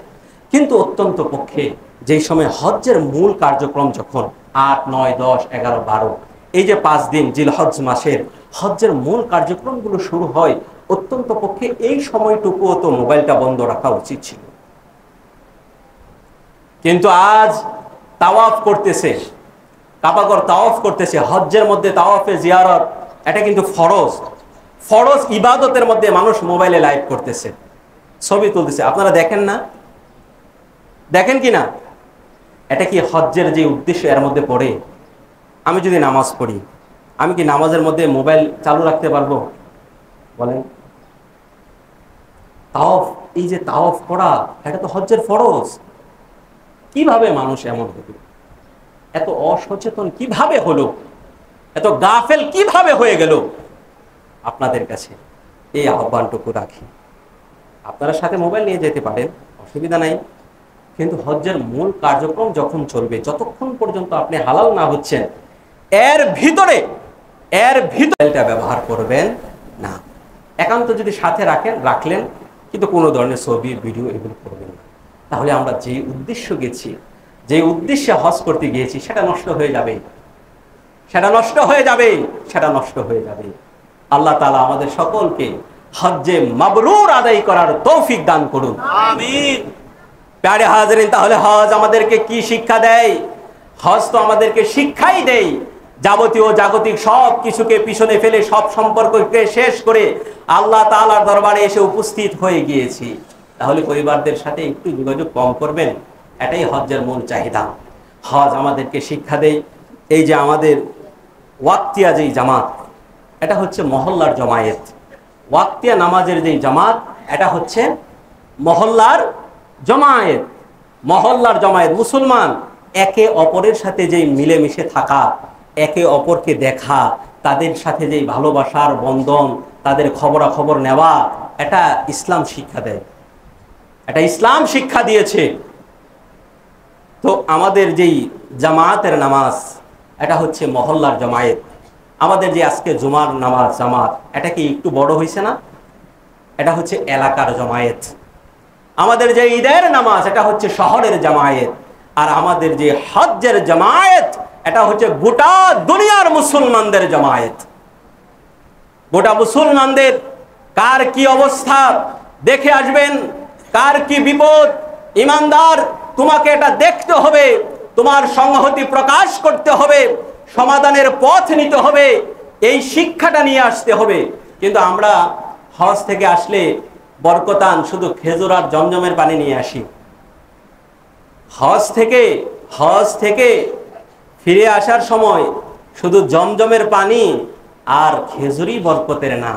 কিন্তু অত্যন্ত পক্ষে যেই সময় হজ্জের মূল কার্যক্রম যখন 8, 9, 10, 11, 12 এই যে 5 দিন জিলহজ মাসের হজ্জের মূল কার্যক্রমগুলো শুরু হয়, অত্যন্ত পক্ষে এই সময়টুকুও তো মোবাইলটা বন্ধ রাখা উচিত ছিল। কিন্তু আজ তাওয়াফ করতেছে, কাবাগর তাওয়াফ করতেছে, হজ্জের মধ্যে তাওয়াফে জিয়ারত, এটা কিন্তু ফরজ ইবাদতের মধ্যে মানুষ মোবাইলে লাইভ করতেছে, ছবি তুলতেছে। আপনারা দেখেন না? দেখেন কি না? এটা কি হজ্জের যে উদ্দেশ্য এর মধ্যে পড়ে? আমি যদি নামাজ পড়ি, আমি কি নামাজের মধ্যে মোবাইল চালু রাখতে পারবো? বলেন। তাওয়াফ, এই যে তাওয়াফ করা, এটা তো হজ্জের ফরজ। কিভাবে মানুষ এমন হলো? এত অসচেতন কিভাবে হলো? এত গাফেল কিভাবে হয়ে গেল? আপনাদের কাছে এই আহ্বানটুকু রাখি, আপনারা সাথে মোবাইল নিয়ে যেতে পারেন, অসুবিধা নাই, কিন্তু হজ্জের মূল কার্যক্রম যখন চলবে, যতক্ষণ পর্যন্ত আপনি হালাল না হচ্ছেন এর ভিতরে মোবাইলটা ব্যবহার করবেন না। একান্ত যদি সাথে রাখলেন, কিন্তু কোনো ধরনের ছবি, ভিডিও এগুলো করবেন না। তাহলে আমরা যে উদ্দেশ্য গেছি, যে উদ্দেশ্যে হজ করতে গিয়েছি, সেটা নষ্ট হয়ে যাবে। আল্লাহ তাআলা আমাদের সকলকে হজ্জে মাবরুর আদায় করার তৌফিক দান করুন, আমিন। প্যারে হাজরিন, তাহলে হজ আমাদেরকে কি শিক্ষা দেয়? হজ তো আমাদেরকে শিক্ষাই দেয় যাবতীয় জাগতিক সব কিছুকে পিছনে ফেলে সব সম্পর্ককে শেষ করে আল্লাহ তাআলার দরবারে এসে উপস্থিত হয়ে গিয়েছি, তাহলে পরিবারদের সাথে একটু যোগাযোগ কম করবেন। এটাই হজ্জের মূল চাহিদা। হজ আমাদেরকে শিক্ষা দেয় এই যে আমাদের ওয়াক্তিয়া যেই জামাত, এটা হচ্ছে মহল্লার জমায়েত। ওয়াক্তিয়া নামাজের যেই জামাত, এটা হচ্ছে মহল্লার জমায়েত। মহল্লার জমায়েত মুসলমান একে অপরের সাথে যেই মিলেমিশে থাকা, একে অপরকে দেখা, তাদের সাথে যেই ভালোবাসার বন্ধন, তাদের খবরাখবর নেওয়া, এটা ইসলাম শিক্ষা দেয়, এটা ইসলাম শিক্ষা দিয়েছে। তো আমাদের যেই জামাতের নামাজ, এটা হচ্ছে মহল্লার জমায়েত। আমাদের যে আজকে জুমার নামাজ জামাত, এটা কি একটু বড় হয়েছে না? এটা হচ্ছে এলাকার জমায়েত। আমাদের যে ঈদের নামাজ, এটা হচ্ছে শহরের জামায়েত। আর আমাদের যে হজ্জের জামায়েত, এটা হচ্ছে গোটা দুনিয়ার মুসলমানদের জামায়েত। গোটা মুসলমানদের কার কি অবস্থা দেখে আসবেন, কার কি বিপদ, ইমানদার তোমাকে এটা দেখতে হবে, তোমার সংহতি প্রকাশ করতে হবে, সমাধানের পথ নিতে হবে, এই শিক্ষাটা নিয়ে আসতে হবে। কিন্তু আমরা হজ থেকে আসলে বরকতান শুধু খেজুর আর জমজমের পানি নিয়ে আসি। হজ থেকে ফিরে আসার সময় শুধু জমজমের পানি আর খেজুরই বরকতের না।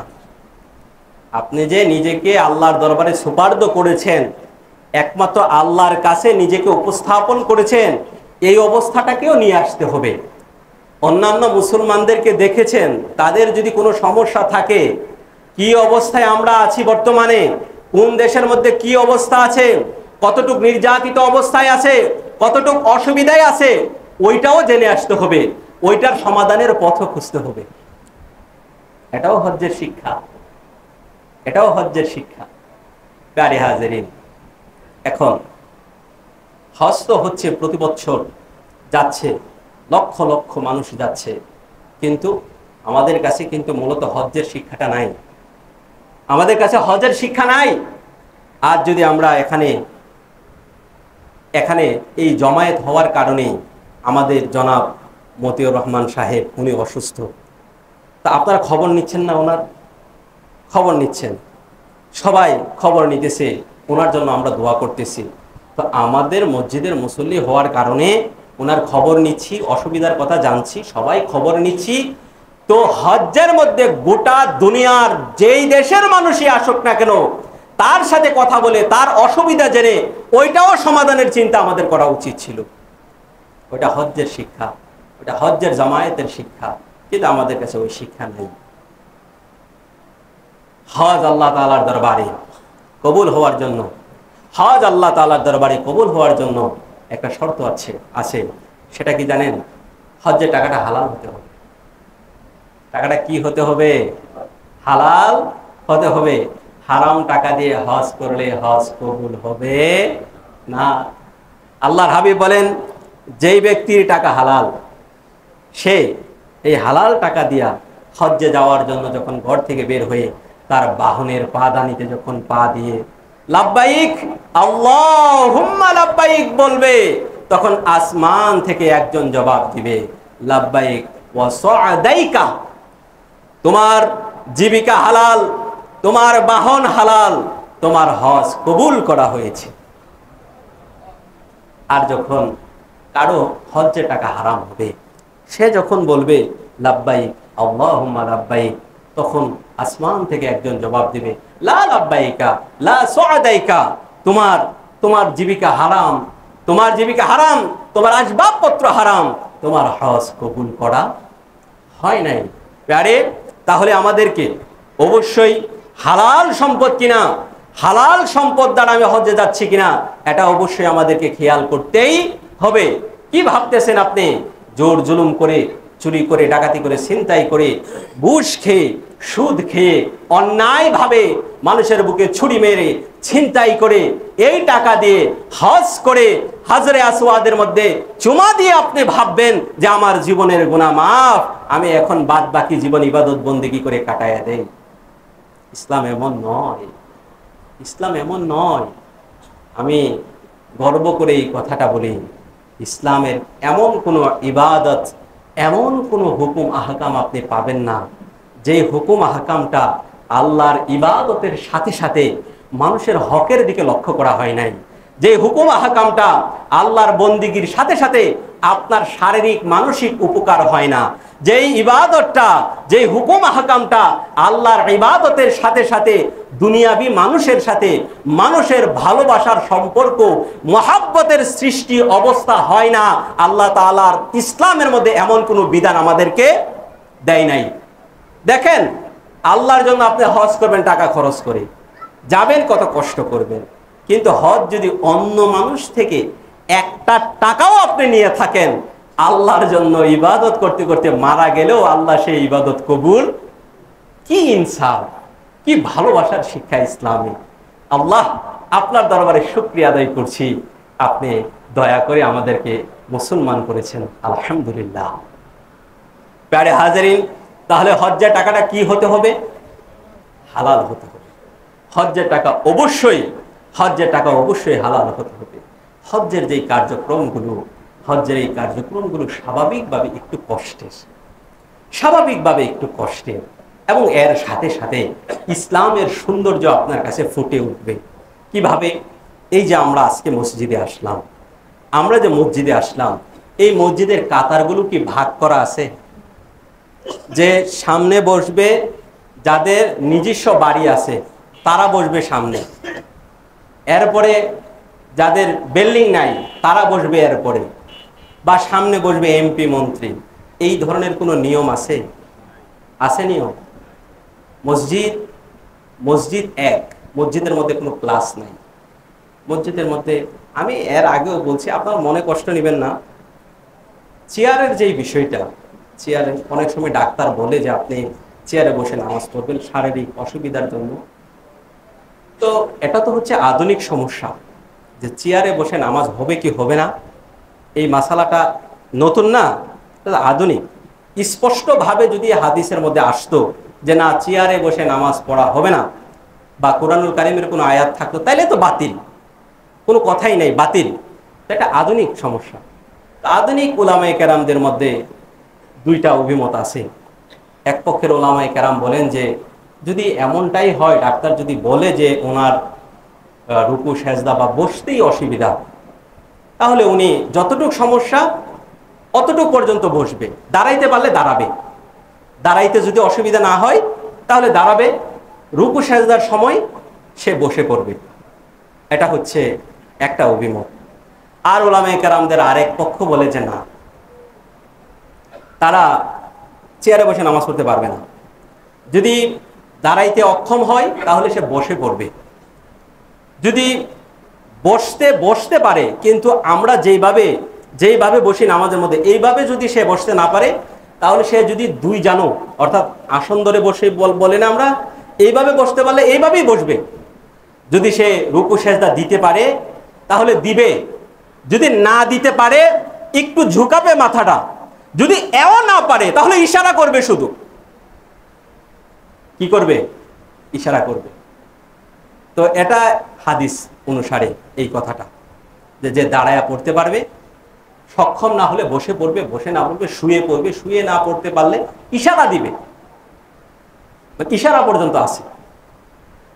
আপনি যে নিজেকে আল্লাহর দরবারে সুপার্দ করেছেন, একমাত্র আল্লাহর কাছে নিজেকে উপস্থাপন করেছেন, এই অবস্থাটাকেও নিয়ে আসতে হবে। অন্যান্য মুসলমানদেরকে দেখেছেন, তাদের যদি কোনো সমস্যা থাকে, কি অবস্থায় আমরা আছি বর্তমানে, কোন দেশের মধ্যে কি অবস্থা আছে, কতটুক নির্যাতিত অবস্থায় আছে, কতটুক অসুবিধায় আছে, ওইটাও জেনে আসতে হবে, ওইটার সমাধানের পথও খুঁজতে হবে। এটাও হজ্জের শিক্ষা, এটাও হজ্জের শিক্ষা। প্যারে হাজেরিন, এখন হজ তো হচ্ছে প্রতি বছর যাচ্ছে, লক্ষ লক্ষ মানুষ যাচ্ছে, কিন্তু আমাদের কাছে কিন্তু মূলত হজ্জের শিক্ষাটা নাই। আমাদের কাছে হজ্জের শিক্ষা নাই। আর যদি আমরা এখানে এই জমায়েত হওয়ার কারণে আমাদের জনাব মতিউর রহমান সাহেব উনি অসুস্থ, তা আপনারা খবর নিচ্ছেন না? ওনার খবর নিচ্ছেন, সবাই খবর নিতেছে, ওনার জন্য আমরা দোয়া করতেছি। তো আমাদের মসজিদের মুসল্লি হওয়ার কারণে ওনার খবর নিচ্ছি, অসুবিধার কথা জানছি, সবাই খবর নিচ্ছি। তো হজ্জের মধ্যে গোটা দুনিয়ার যেই দেশের মানুষই আসুক না কেন, তার সাথে কথা বলে তার অসুবিধা জেনে ওইটাও সমাধানের চিন্তা আমাদের করা উচিত ছিল। ওইটা হজ্জের শিক্ষা, ওইটা হজ্জের জামায়াতের শিক্ষা, কিন্তু আমাদের কাছে ওই শিক্ষা নেই। হজ আল্লাহ তাআলার দরবারে কবুল হওয়ার জন্য, হজ আল্লাহ তাআলার দরবারে কবুল হওয়ার জন্য একটা শর্ত আছে। সেটা কি জানেন? হজ্জের টাকাটা হালাল হতে হবে। টাকাটা কি হতে হবে? হালাল হতে হবে। হারাম টাকা দিয়ে হজ করলে হজ কবুল হবে না। আল্লাহর হাবিব বলেন, যেই ব্যক্তির টাকা হালাল, সে এই হালাল টাকা দিয়া হজ্জে যাওয়ার জন্য যখন ঘর থেকে বের হয়ে তার বাহনের পাদানিতে যখন পা দিয়ে লাব্বাইক আল্লাহুম্মা লাব্বাইক বলবে, তখন আসমান থেকে একজন জবাব দিবে, লাব্বাইক ওয়া সা'দাইকা। তোমার জীবিকা হালাল, তোমার বাহন হালাল, তোমার হজ কবুল করা হয়েছে। আর যখন কারো হজ্জের টাকা হারাম হবে, সে যখন বলবে লাব্বাইক আল্লাহুম্মা লাব্বাইক, তখন আসমান থেকে একজন জবাব দিবে, লা লাব্বাইকা লা সা'দাইকা। তোমার জীবিকা হারাম, তোমার জীবিকা হারাম, তোমার আসবাবপত্র হারাম, তোমার হজ কবুল করা হয় নাই। প্যারে, তাহলে আমাদেরকে অবশ্যই হালাল সম্পদ কিনা, হালাল সম্পদ দ্বারা আমি হজ্জে যাচ্ছি কিনা, এটা অবশ্যই আমাদেরকে খেয়াল করতেই হবে। কি ভাবতেছেন আপনি? জোর জুলুম করে, চুরি করে, ডাকাতি করে, ছিনতাই করে, ঘুষ খেয়ে, সুদ খেয়ে, অন্যায়ভাবে মানুষের বুকে ছুরি মেরে ছিনতাই করে, এই টাকা দিয়ে হজ করে হাজরে আসওয়াদের মধ্যে চুমা দিয়ে আপনি ভাববেন যে আমার জীবনের গুনাহ মাফ, আমি এখন বাদ বাকি জীবন ইবাদত বন্দেগী করে কাটায়া দেই। ইসলাম এমন নয়, ইসলাম এমন নয়। আমি গর্ব করে এই কথাটা বলি, ইসলামের এমন কোনো ইবাদত, এমন কোনো হুকুম আহকাম আপনি পাবেন না যে হুকুম আহকামটা আল্লাহর ইবাদতের সাথে সাথে মানুষের হকের দিকে লক্ষ্য করা হয় নাই। যে হুকুম আহকামটা আল্লাহর বন্দিগির সাথে সাথে আপনার শারীরিক মানসিক উপকার হয় না, যেই ইবাদতটা, যেই হুকুম আহকামটা আল্লাহর ইবাদতের সাথে সাথে দুনিয়াবি মানুষের সাথে মানুষের ভালোবাসার সম্পর্ক, মহাব্বতের সৃষ্টি অবস্থা হয় না, আল্লাহ তাআলার ইসলামের মধ্যে এমন কোনো বিধান আমাদেরকে দেয় নাই। দেখেন, আল্লাহর জন্য আপনি হজ করবেন, টাকা খরচ করে যাবেন, কত কষ্ট করবেন, কিন্তু হজ যদি অন্য মানুষ থেকে একটা টাকাও আপনি নিয়ে থাকেন, আল্লাহর জন্য ইবাদত করতে করতে মারা গেলেও আল্লাহ সেই ইবাদত কবুল। কি ইনসাফ, কি ভালোবাসার শিক্ষা ইসলামে! আল্লাহ, আপনার দরবারে শুকরিয়া আদায় করছি, আপনি দয়া করে আমাদেরকে মুসলমান করেছেন, আলহামদুলিল্লাহ। প্যারে হাজারিন, তাহলে হজ্জের টাকাটা কি হতে হবে? হালাল হতে হবে। হজ্জের টাকা অবশ্যই হালাল হতে হবে। হজ্জের যেই কার্যক্রমগুলো, এই কার্যক্রমগুলো স্বাভাবিকভাবে একটু কষ্টের, এবং এর সাথে সাথে ইসলামের সৌন্দর্য আপনার কাছে ফুটে উঠবে। কিভাবে? এই যে আমরা আজকে মসজিদে আসলাম, এই মসজিদের কাতারগুলো কি ভাগ করা আছে? যে সামনে বসবে, যাদের নিজস্ব বাড়ি আছে তারা বসবে সামনে, এরপরে যাদের বিল্ডিং নাই তারা বসবে এরপরে, বা সামনে বসবে এমপি মন্ত্রী। এই ধরনের কোনো নিয়ম আছে? নিয়ম? মসজিদ এক, মসজিদের মধ্যে কোনো ক্লাস নাই। মসজিদের মধ্যে, আমি এর আগেও বলছি, আপনারা মনে কষ্ট নেবেন না, চেয়ারের যেই বিষয়টা, চেয়ারে অনেক সময় ডাক্তার বলে যে আপনি চেয়ারে বসে নামাজ পড়বেন শারীরিক অসুবিধার জন্য। তো এটা তো হচ্ছে আধুনিক সমস্যা, যে চেয়ারে বসে নামাজ হবে কি হবে না, এই মাসালাটা নতুন না, আধুনিক। স্পষ্টভাবে যদি হাদিসের মধ্যে আসতো যে না, চেয়ারে বসে নামাজ পড়া হবে না, বা কোরআনুল কারীমের কোনো আয়াত থাকতো, তাইলে তো বাতিল, কোনো কথাই নেই, বাতিল। এটা আধুনিক সমস্যা। আধুনিক উলামায়ে কেরামদের মধ্যে দুইটা অভিমত আছে। এক পক্ষের উলামায়ে কেরাম বলেন যে যদি এমনটাই হয়, ডাক্তার যদি বলে যে ওনার রুকু সেজদা বা বসতেই অসুবিধা, তাহলে উনি যতটুকু সমস্যা অতটুকু পর্যন্ত বসবে, দাঁড়াইতে পারলে দাঁড়াবে, দাঁড়াইতে যদি অসুবিধা না হয় তাহলে দাঁড়াবে, রুকু সেজদার সময় সে বসে পড়বে। এটা হচ্ছে একটা অভিমত। আর উলামায়ে কেরামদের আরেক পক্ষ বলে যে না, তারা চেয়ারে বসে নামাজ পড়তে পারবে না, যদি দাঁড়াইতে অক্ষম হয় তাহলে সে বসে পড়বে। যদি বসতে পারে, কিন্তু আমরা যেইভাবে বসি নামাজের মধ্যে, এইভাবে যদি সে বসতে না পারে, তাহলে সে যদি দুই জানো, অর্থাৎ আসন ধরে বসে বলে না আমরা, এইভাবে বসতে পারলে এইভাবেই বসবে। যদি সে রুকু সেজদা দিতে পারে তাহলে দিবে, যদি না দিতে পারে একটু ঝুঁকাবে মাথাটা, যদি এও না পারে তাহলে ইশারা করবে, শুধু কি করবে? ইশারা করবে। তো এটা হাদিস অনুসারে এই কথাটা, যে দাঁড়ায়া পড়তে পারবে, সক্ষম না হলে বসে পড়বে, বসে না পড়বে শুয়ে পড়বে, শুয়ে না পড়তে পারলে ইশারা দিবে। ইশারা পর্যন্ত আছে।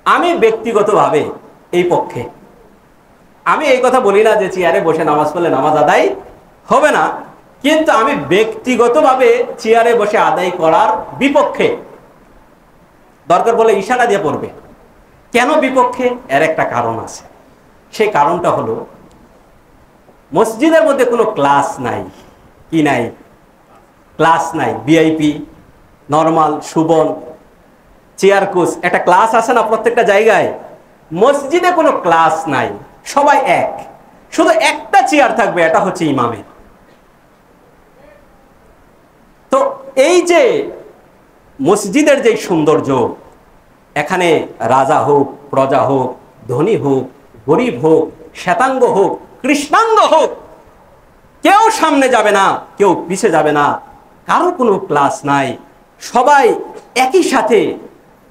আমি ব্যক্তিগতভাবে এই পক্ষে, আমি এই কথা বলি না যে চেয়ারে বসে নামাজ পড়লে নামাজ আদায় হবে না, কিন্তু আমি ব্যক্তিগতভাবে চেয়ারে বসে আদায় করার বিপক্ষে। দরকার বলে ইশারা দিয়ে পড়বে। কেন বিপক্ষে? এর একটা কারণ আছে। সেই কারণটা হলো, মসজিদের মধ্যে কোনো ক্লাস নাই। কি নাই? ক্লাস নাই। VIP, normal, Shovan, chair coach, একটা ক্লাস আছে না প্রত্যেকটা জায়গায়? মসজিদে কোনো ক্লাস নাই, সবাই এক, শুধু একটা চেয়ার থাকবে, এটা হচ্ছে ইমামের। তো এই যে মসজিদের যে সৌন্দর্য, এখানে রাজা হোক, প্রজা হোক, ধনী হোক, গরিব হোক, শ্বেতাঙ্গ হোক, কৃষ্ণাঙ্গ হোক, কেউ সামনে যাবে না, কেউ পিছে যাবে না, কারো কোনো ক্লাস নাই, সবাই একই সাথে,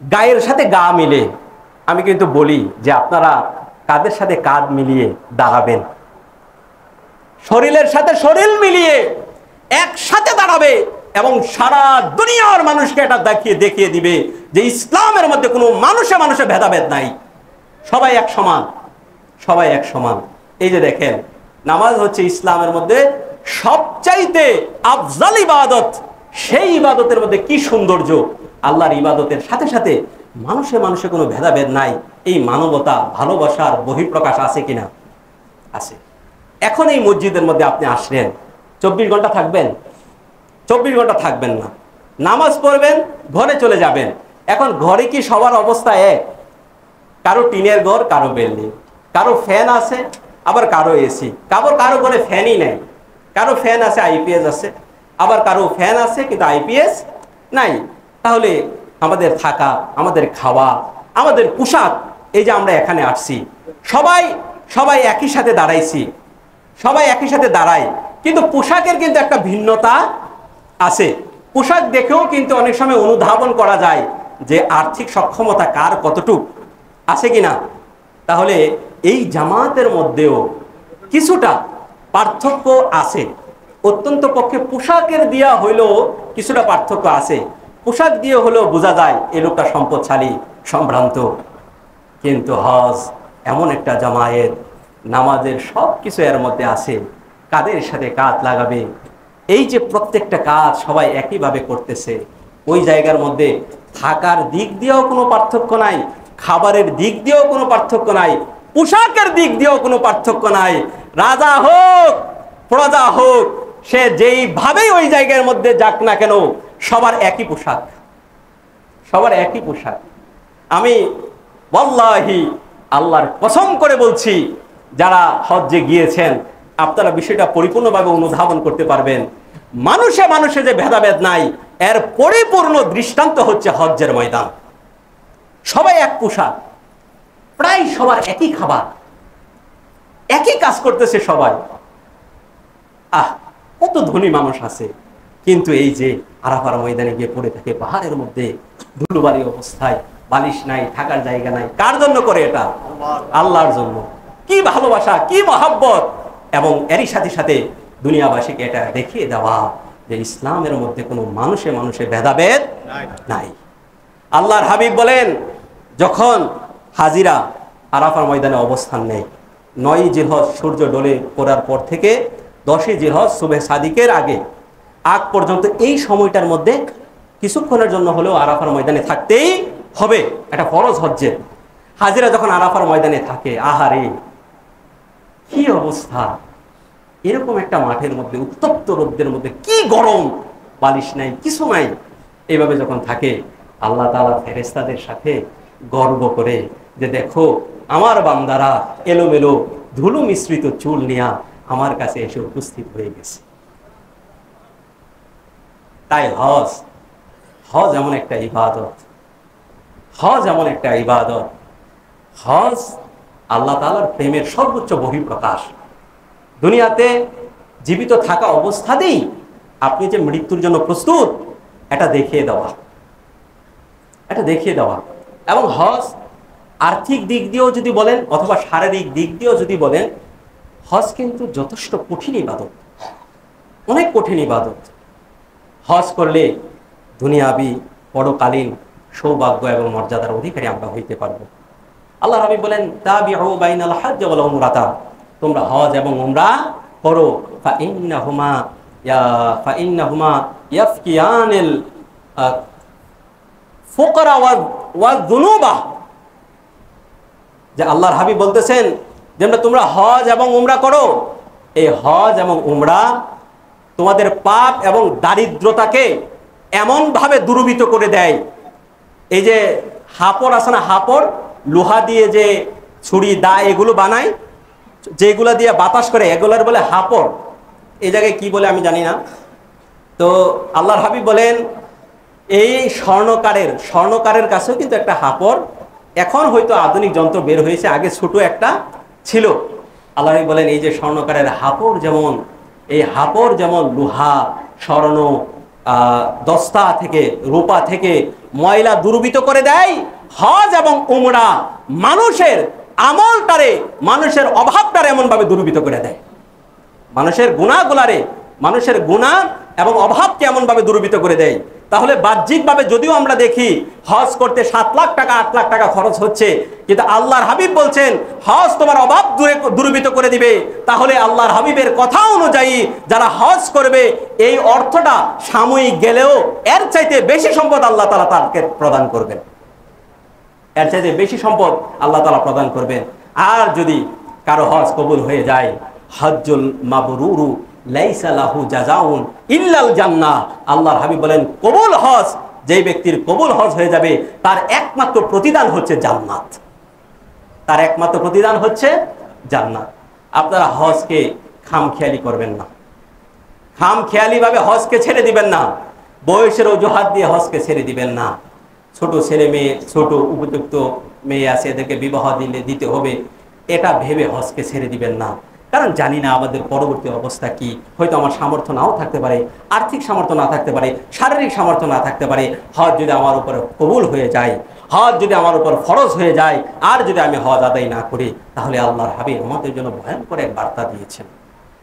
গায়ের সাথে গা মিলে। আমি কিন্তু বলি যে আপনারা কাদের সাথে কাঁধ মিলিয়ে দাঁড়াবেন, শরীরের সাথে শরীর মিলিয়ে একসাথে দাঁড়াবে এবং সারা দুনিয়ার মানুষকে এটা দেখিয়ে দিবে যে ইসলামের মধ্যে কোনো মানুষে মানুষে ভেদাভেদ নাই, সবাই এক সমান, সবাই এক সমান। এই যে দেখেন, নামাজ হচ্ছে ইসলামের মধ্যে সবচাইতে আফজাল ইবাদত। সেই ইবাদতের মধ্যে কি সৌন্দর্য! আল্লাহর ইবাদতের সাথে সাথে মানুষে মানুষে কোনো ভেদাভেদ নাই। এই মানবতা, ভালোবাসার বহিঃপ্রকাশ আছে কিনা? আছে। এখন এই মসজিদের মধ্যে আপনি আসলেন, 24 ঘন্টা থাকবেন? 24 ঘন্টা থাকবেন না। নামাজ পড়বেন, ঘরে চলে যাবেন। এখন ঘরে কি সবার অবস্থা এক? কারো টিনের ঘর, কারো বিল্ডিং, কারো ফ্যান আছে, আবার কারো এসি, কারো ঘরে ফ্যানই নেই। কারো ফ্যান আছে, আইপিএস আছে, আবার কারো ফ্যান আছে কিন্তু আইপিএস নাই। তাহলে আমাদের থাকা, আমাদের খাওয়া, আমাদের পোশাক, এই যে আমরা এখানে আসছি, সবাই একই সাথে দাঁড়াইছি, সবাই একই সাথে দাঁড়াই, কিন্তু পোশাকের কিন্তু একটা ভিন্নতা আছে। পোশাক দেখেও কিন্তু অনেক সময় অনুধাবন করা যায় যে আর্থিক সক্ষমতা কার কতটুক আছে কিনা। তাহলে এই জামাতের মধ্যেও কিছুটা পার্থক্য আছে। অত্যন্ত পক্ষে পোশাকের দিয়া হইলেও কিছুটা পার্থক্য আছে। পোশাক দিয়ে হলেও বোঝা যায় এই লোকটা সম্পদশালী, সম্ভ্রান্ত। কিন্তু হজ এমন একটা জামায়াত, নামাজের সব কিছু এর মধ্যে আছে। কাদের সাথে কাঁধ লাগাবে, এই যে প্রত্যেকটা কাজ সবাই একইভাবে করতেছে। ওই জায়গার মধ্যে থাকার দিক দিয়েও কোনো পার্থক্য নাই, খাবারের দিক দিয়েও কোনো পার্থক্য নাই, পোশাকের দিক দিয়েও কোনো পার্থক্য নাই। রাজা হোক, প্রজা হোক, সে যেইভাবেই ওই জায়গার মধ্যে যাক না কেন, সবার একই পোশাক, সবার একই পোশাক। আমি ওয়াল্লাহি আল্লাহর কসম করে বলছি, যারা হজ্জে গিয়েছেন আপনারা বিষয়টা পরিপূর্ণভাবে অনুধাবন করতে পারবেন। মানুষে মানুষে যে ভেদাভেদ নাই, এর পরিপূর্ণ দৃষ্টান্ত হচ্ছে হজ্জের ময়দান। সবাই এক পোশাক, প্রায় সবার একই খাবার, একই কাজ করতেছে সবাই। কত ধনী মানুষ আছে, কিন্তু এই যে আরাফার ময়দানে গিয়ে পড়ে থাকে পাহাড়ের মধ্যে ধুলোবালি অবস্থায়, বালিশ নাই, থাকার জায়গা নাই। কার জন্য করে এটা? আল্লাহর জন্য। কি ভালোবাসা, কি মহব্বত! এবং এরই সাথে সাথে দুনিয়াবাসীকে এটা দেখিয়ে দেওয়া যে ইসলামের মধ্যে কোনো মানুষে মানুষে ভেদাভেদ নাই। আল্লাহর হাবিব বলেন, যখন হাজিরা আরাফার ময়দানে অবস্থান নেয়, 9 জিলহজ সূর্য ডলে পড়ার পর থেকে 10 জিলহজ সুবহে সাদিকের আগ পর্যন্ত এই সময়টার মধ্যে কিছুক্ষণের জন্য হলেও আরাফার ময়দানে থাকতেই হবে। এটা ফরজ হজ্জের। হাজিরা যখন আরাফার ময়দানে থাকে, আহারে কি অবস্থা! এরকম একটা মাঠের মধ্যে, উত্তপ্ত রোদ্রের মধ্যে, কি গরম, বালিশ নাই, কিছু নাই। এইভাবে যখন থাকে, আল্লাহ তাআলা ফেরেশতাদের সাথে গর্ব করে যে দেখো আমার বান্দারা এলোমেলো ধুলো মিশ্রিত চুল নিয়ে আমার কাছে এসে উপস্থিত হয়ে গেছে। তাই হজ এমন একটা ইবাদত, হজ এমন একটা ইবাদত, হজ আল্লাহ তাআলার প্রেমের সর্বোচ্চ বহিঃপ্রকাশ। দুনিয়াতে জীবিত থাকা অবস্থাতেই আপনি যে মৃত্যুর জন্য প্রস্তুত, এটা দেখিয়ে দেওয়া, এটা দেখিয়ে দেওয়া। এবং হজ আর্থিক দিক দিয়েও যদি বলেন অথবা শারীরিক দিক দিয়েও যদি বলেন, হজ কিন্তু যথেষ্ট কঠিন ইবাদত, অনেক কঠিন ইবাদত। হজ করলে দুনিয়াবি পরকালীন সৌভাগ্য এবং মর্যাদার অধিকারী আমরা হইতে পারবো। আল্লাহ হাবিব বলেন, তাবিউ বাইনাল হজ্জ ওয়াল উমরাতা, তোমরা হজ এবং উমরা করো। ফাইন্নাহুমা ইয়াফকিয়ানিল ফুকরা ওয়াজ যুনুবা। যে আল্লাহর হাবিব বলতেছেন যে তোমরা হজ এবং উমরা করো, এই হজ এবং উমরা তোমাদের পাপ এবং দারিদ্রতাকে এমন ভাবে দূরীভূত করে দেয়। এই যে হাপড় আছে না, হাপড়, লোহা দিয়ে যে ছুরি, দা এগুলো বানায়, যেগুলা দিয়ে বাতাস করে, এগুলার বলে হাপড়। এই জায়গায় কি বলে আমি জানি না। তো আল্লাহর হাবিব বলেন, এই স্বর্ণকারের কাছেও কিন্তু একটা হাপড়, এখন হয়তো আধুনিক যন্ত্র বের হয়েছে, আগে ছোট একটা ছিল। আল্লাহ হাবিব বলেন, এই যে স্বর্ণকারের হাপড় যেমন, এই হাপড় যেমন লোহা, স্বর্ণ, দস্তা থেকে, রূপা থেকে ময়লা দূরীভূত করে দেয়, হজ এবং উমরা মানুষের আমলটারে, মানুষের অভাবটারে এমন ভাবে দূরীভূত করে দেয়। মানুষের গুনাহগুলারে, মানুষের গুনাহ এবং অভাবকে এমনভাবে দূরীভূত করে দেয়। তাহলে বাহ্যিকভাবে যদিও আমরা দেখি হজ করতে 7 লাখ টাকা 8 লাখ টাকা খরচ হচ্ছে, কিন্তু আল্লাহর হাবিব বলছেন হজ তোমার অভাব দূরীভূত করে দিবে। তাহলে আল্লাহর হাবিবের কথা অনুযায়ী যারা হজ করবে এই অর্থটা সাময়িক গেলেও এর চাইতে বেশি সম্পদ আল্লাহ তাআলা তাকে প্রদান করবেন, এর চাইতে বেশি সম্পদ আল্লাহ তাআলা প্রদান করবেন। আর যদি কারো হজ কবুল হয়ে যায়, হজ্জুল মাবরুরু লাইসা লাহু জাযাউন ইল্লাল জান্নাহ, আল্লাহর হাবিব বলেন কবুল হজ, যেই ব্যক্তির কবুল হজ হয়ে যাবে তার একমাত্র প্রতিদান হচ্ছে জান্নাত, তার একমাত্র প্রতিদান হচ্ছে জান্নাত। আপনারা হজকে খামখেয়ালি করবেন না, খামখেয়ালি ভাবে হজকে ছেড়ে দিবেন না, বয়সের অজুহাত দিয়ে হজকে ছেড়ে দিবেন না। ছোট ছেলে মেয়ে, ছোট উপযুক্ত মেয়ে আছে, এদেরকে বিবাহ দিতে হবে, এটা ভেবে হজকে ছেড়ে দিবেন না। কারণ জানি না আমাদের পরবর্তী অবস্থা কি, হয়তো আমার সামর্থ্য নাও থাকতে পারে, আর্থিক সামর্থ্য না থাকতে পারে, শারীরিক সামর্থ্য না থাকতে পারে। হজ যদি আমার উপর কবুল হয়ে যায়, হজ যদি আমার উপর ফরজ হয়ে যায়, আর যদি আমি হজ আদায় না করি, তাহলে আল্লাহর হাবিব আমাদের জন্য ভয়ঙ্কর এক বার্তা দিয়েছেন।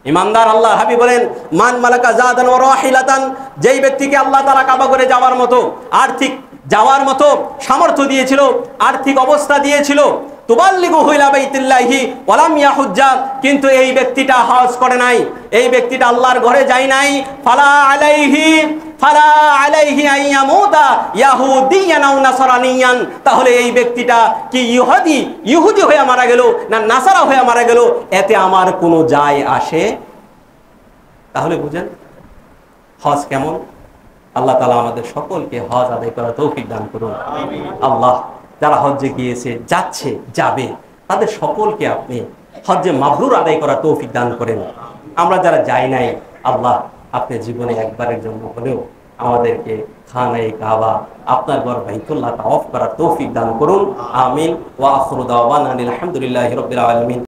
ইমানদার আল্লাহর হাবিব বলেন মান মালাকা জাদান ওয়া রাহিলাতান, যেই ব্যক্তিকে আল্লাহ তাআলা কাবা করে যাওয়ার মতো আর্থিক যাওয়ার মতো সামর্থ্য দিয়েছিল, আর্থিক অবস্থা দিয়েছিল, তুবাল্লিগুহু ইলা বাইতিল্লাহি ওয়া লাম ইয়াহুজ্জা, কিন্তু এই ব্যক্তিটা হজ করে নাই, এই ব্যক্তিটা আল্লাহর ঘরে যায় নাই, ফালা আলাইহি আইয়ামুতা ইয়াহুদিয়ান আও নাসরানিয়ান, তাহলে এই ব্যক্তিটা কি ইহুদি হয়ে মারা গেল না নাসারা হয়ে মারা গেল, এতে আমার কোনো যায় আসে। তাহলে বুঝেন হজ কেমন। আল্লাহ তাআলা আমাদের সকলকে হজ আদায় করার তৌফিক দান করুন। আল্লাহ যারা হজ্জে গিয়েছে, যাচ্ছে, যাবে, তাদের সকলকে আপনি হজ্জে মাবরুর আদায় করার তৌফিক দান করেন। আমরা যারা যাই নাই, আল্লাহ আপনি জীবনে একবারের জন্য হলেও আমাদেরকে খানায়ে কাবা, আপনার ঘর বাইতুল্লাহ তাওয়াফ করার তৌফিক দান করুন। আমিন। ওয়া আখিরু দাওয়ানা আলহামদুলিল্লাহি রাব্বিল আলামিন।